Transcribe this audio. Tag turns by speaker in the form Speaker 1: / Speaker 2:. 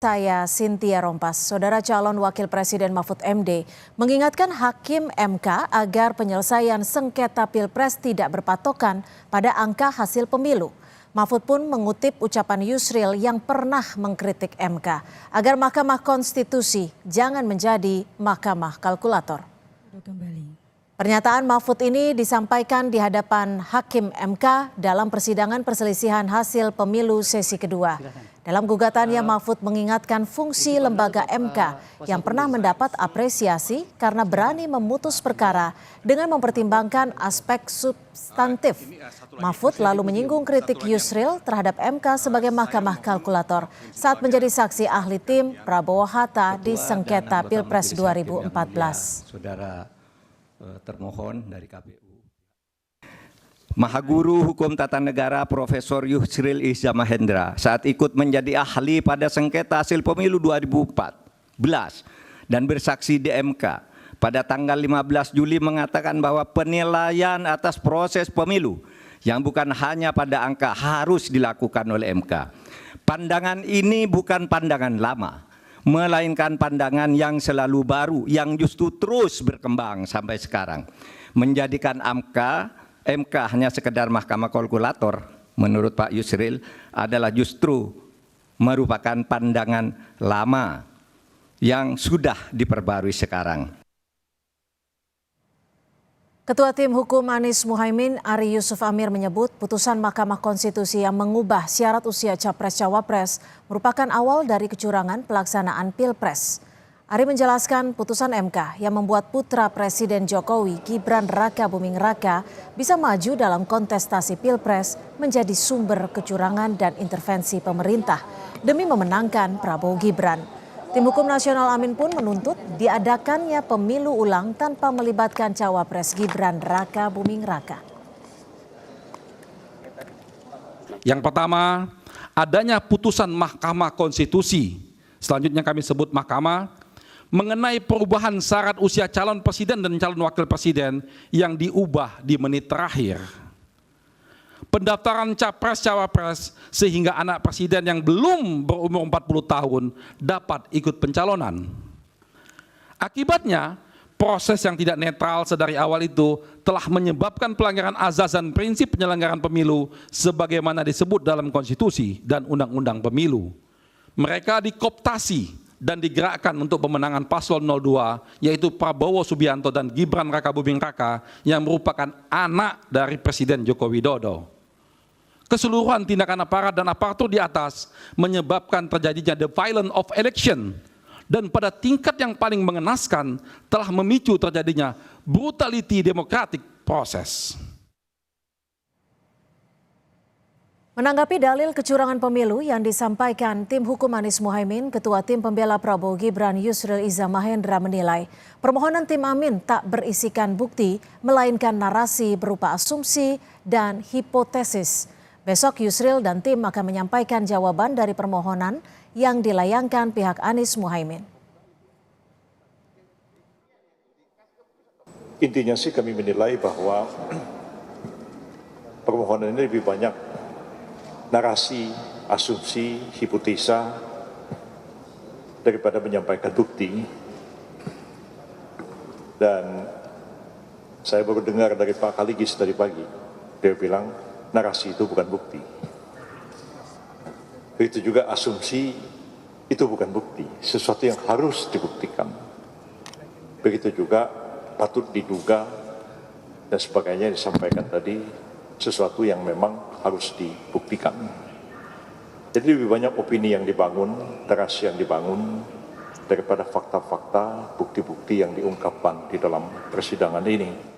Speaker 1: Saya Cynthia Rompas. Saudara calon Wakil Presiden Mahfud MD mengingatkan Hakim MK agar penyelesaian sengketa Pilpres tidak berpatokan pada angka hasil pemilu. Mahfud pun mengutip ucapan Yusril yang pernah mengkritik MK agar Mahkamah Konstitusi jangan menjadi mahkamah kalkulator. Pernyataan Mahfud ini disampaikan di hadapan Hakim MK dalam persidangan perselisihan hasil pemilu sesi kedua. Dalam gugatannya, Mahfud mengingatkan fungsi lembaga MK yang pernah mendapat apresiasi karena berani memutus perkara dengan mempertimbangkan aspek substantif. Mahfud lalu menyinggung kritik Yusril terhadap MK sebagai mahkamah kalkulator saat menjadi saksi ahli tim Prabowo Hatta di sengketa Pilpres 2014.
Speaker 2: Saudara termohon dari KPU. Mahaguru Hukum Tata Negara Profesor Yusril Iza Mahendra saat ikut menjadi ahli pada sengketa hasil pemilu 2014 dan bersaksi di MK pada tanggal 15 Juli mengatakan bahwa penilaian atas proses pemilu yang bukan hanya pada angka harus dilakukan oleh MK. Pandangan ini bukan pandangan lama, melainkan pandangan yang selalu baru, yang justru terus berkembang sampai sekarang. Menjadikan MK hanya sekedar mahkamah kalkulator, menurut Pak Yusril, adalah justru merupakan pandangan lama yang sudah diperbarui sekarang.
Speaker 1: Ketua Tim Hukum Anies Muhaimin, Ari Yusuf Amir menyebut putusan Mahkamah Konstitusi yang mengubah syarat usia Capres-Cawapres merupakan awal dari kecurangan pelaksanaan Pilpres. Ari menjelaskan putusan MK yang membuat putra Presiden Jokowi, Gibran Raka Buming Raka, bisa maju dalam kontestasi Pilpres menjadi sumber kecurangan dan intervensi pemerintah demi memenangkan Prabowo Gibran. Tim Hukum Nasional Amin pun menuntut diadakannya pemilu ulang tanpa melibatkan Cawapres Gibran Raka Buming Raka.
Speaker 3: Yang pertama, adanya putusan Mahkamah Konstitusi, selanjutnya kami sebut Mahkamah, mengenai perubahan syarat usia calon presiden dan calon wakil presiden yang diubah di menit terakhir. Pendaftaran Capres-Cawapres sehingga anak presiden yang belum berumur 40 tahun dapat ikut pencalonan. Akibatnya, proses yang tidak netral sedari awal itu telah menyebabkan pelanggaran azas dan prinsip penyelenggaraan pemilu sebagaimana disebut dalam konstitusi dan undang-undang pemilu. Mereka dikooptasi dan digerakkan untuk pemenangan paslon 02, yaitu Prabowo Subianto dan Gibran Raka Buming Raka yang merupakan anak dari Presiden Joko Widodo. Keseluruhan tindakan aparat dan aparatur di atas menyebabkan terjadinya the violence of election dan pada tingkat yang paling mengenaskan telah memicu terjadinya brutality democratic process.
Speaker 1: Menanggapi dalil kecurangan pemilu yang disampaikan Tim Hukum Anies Muhaimin, Ketua Tim Pembela Prabowo Gibran Yusril Iza Mahendra menilai permohonan Tim Amin tak berisikan bukti, melainkan narasi berupa asumsi dan hipotesis. Besok Yusril dan tim akan menyampaikan jawaban dari permohonan yang dilayangkan pihak Anies Muhaimin.
Speaker 4: Intinya sih kami menilai bahwa permohonan ini lebih banyak narasi, asumsi, hipotesa daripada menyampaikan bukti. Dan saya baru dengar dari Pak Kaligis tadi pagi, dia bilang narasi itu bukan bukti. Begitu juga asumsi itu bukan bukti, sesuatu yang harus dibuktikan. Begitu juga patut diduga dan sebagainya disampaikan tadi, sesuatu yang memang harus dibuktikan. Jadi lebih banyak opini yang dibangun, narasi yang dibangun daripada fakta-fakta, bukti-bukti yang diungkapkan di dalam persidangan ini.